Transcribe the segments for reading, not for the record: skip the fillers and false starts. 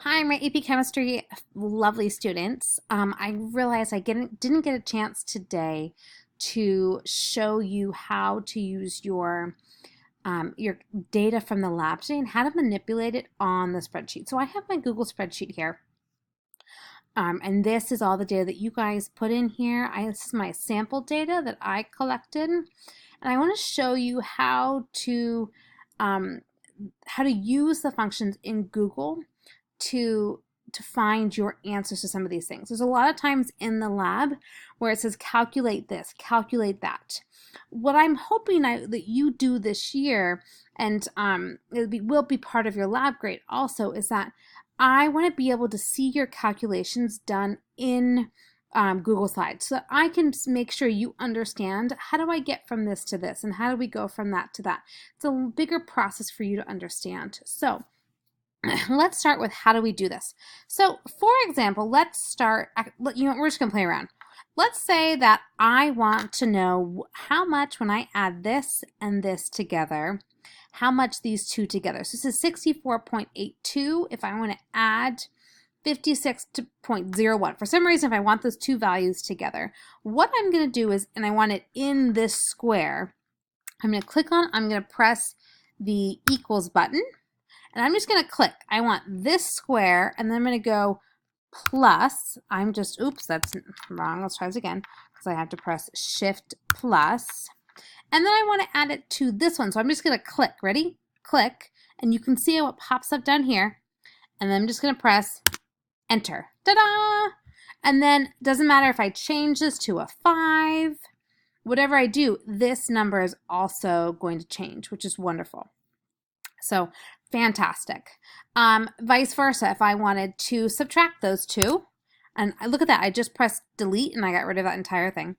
Hi, my AP Chemistry lovely students. I realized I didn't get a chance today to show you how to use your data from the lab today and how to manipulate it on the spreadsheet. So I have my Google spreadsheet here. And this is all the data that you guys put in here. This is my sample data that I collected. And I want to show you how to use the functions in Google to find your answers to some of these things. There's a lot of times in the lab where it says calculate this, calculate that. What I'm hoping that you do this year, and will be part of your lab grade also, is that I want to be able to see your calculations done in Google Slides so that I can make sure you understand how do I get from this to this and how do we go from that to that. It's a bigger process for you to understand. So let's start with how do we do this. So for example, let's start, we're just gonna play around. Let's say that I want to know how much when I add this and this together, how much these two together. So this is 64.82 if I want to add 56.01. For some reason, if I want those two values together, what I'm going to do is, and I want it in this square, I'm going to press the equals button, and I'm just going to click. I want this square, and then I'm going to go plus. Oops, that's wrong. Let's try this again, because I have to press shift plus. And then I want to add it to this one. So I'm just going to click. Ready? Click. And you can see what pops up down here. And then I'm just going to press enter. Ta-da! And then it doesn't matter if I change this to a 5. Whatever I do, this number is also going to change, which is wonderful. So fantastic. Vice versa, if I wanted to subtract those two, and look at that, I just pressed delete and I got rid of that entire thing.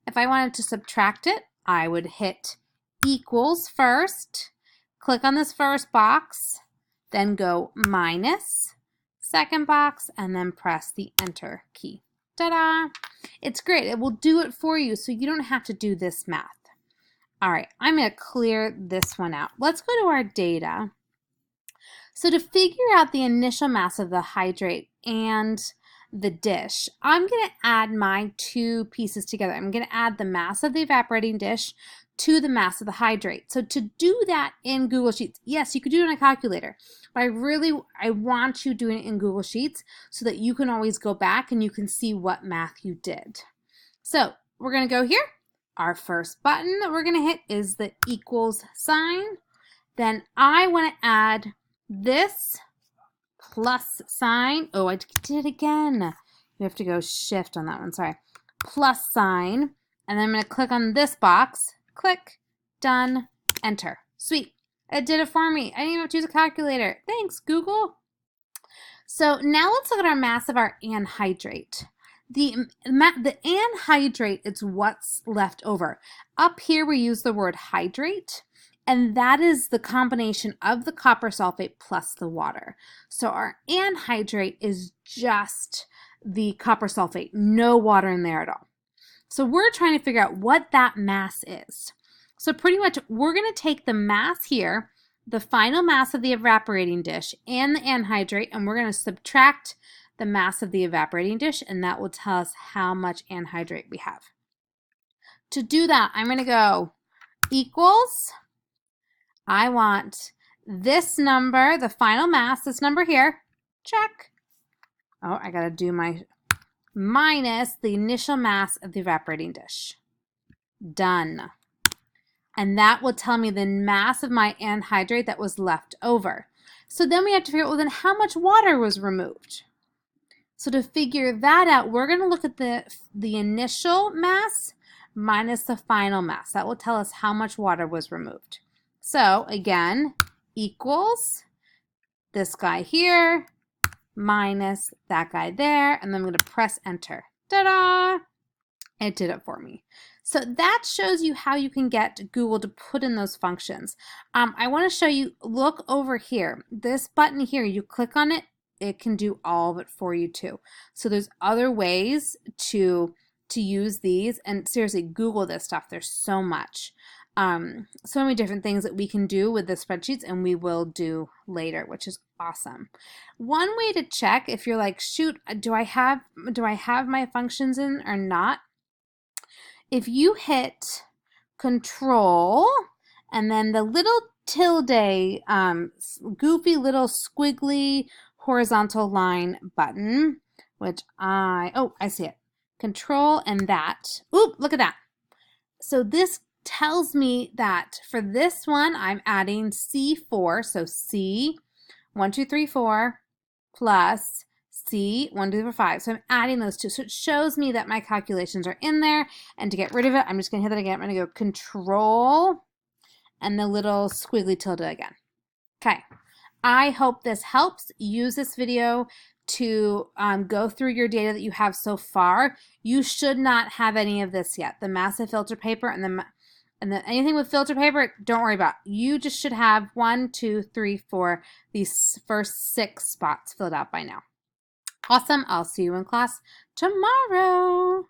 If I wanted to subtract it, I would hit equals first, click on this first box, then go minus, second box, and then press the enter key. Ta-da! It's great. It will do it for you so you don't have to do this math. All right, I'm going to clear this one out. Let's go to our data. So to figure out the initial mass of the hydrate and the dish, I'm going to add my two pieces together. I'm going to add the mass of the evaporating dish to the mass of the hydrate. So to do that in Google Sheets, yes, you could do it on a calculator, but I want you doing it in Google Sheets so that you can always go back and you can see what math you did. So we're going to go here. Our first button that we're going to hit is the equals sign. Then I want to add this plus sign. Oh, I did it again. You have to go shift on that one, sorry. Plus sign, and then I'm going to click on this box. Click, done, enter. Sweet, it did it for me. I didn't even have to use a calculator. Thanks, Google. So now let's look at our mass of our anhydrate. The anhydrate is what's left over. Up here we use the word hydrate, and that is the combination of the copper sulfate plus the water. So our anhydrate is just the copper sulfate, no water in there at all. So we're trying to figure out what that mass is. So pretty much we're going to take the mass here, the final mass of the evaporating dish and the anhydrate, and we're going to subtract the mass of the evaporating dish, and that will tell us how much anhydrate we have. To do that, I'm going to go equals. I want this number, the final mass, this number here, check. Oh, I got to do my minus the initial mass of the evaporating dish. Done. And that will tell me the mass of my anhydrate that was left over. So then we have to figure out, well, then how much water was removed? So to figure that out, we're going to look at the initial mass minus the final mass. That will tell us how much water was removed. So again, equals this guy here minus that guy there, and then I'm going to press enter. Ta-da! It did it for me. So that shows you how you can get Google to put in those functions. I want to show you, look over here. This button here, you click on it, it can do all of it for you too. So there's other ways to use these, and seriously, Google this stuff. There's so much. So many different things that we can do with the spreadsheets, and we will do later, which is awesome. One way to check if you're like, shoot, do I have my functions in or not? If you hit Control and then the little tilde, goofy little squiggly horizontal line button, which I see it. Control and that. Oop, look at that. So this tells me that for this one, I'm adding C4. So C, 1, 2, 3, 4, plus C, 1, 2, 3, 4, 5. So I'm adding those two. So it shows me that my calculations are in there. And to get rid of it, I'm just going to hit that again. I'm going to go Control and the little squiggly tilde again. Okay. I hope this helps. Use this video to go through your data that you have so far. You should not have any of this yet. The massive filter paper and anything with filter paper, don't worry about. You just should have 1, 2, 3, 4, these first 6 spots filled out by now. Awesome. I'll see you in class tomorrow.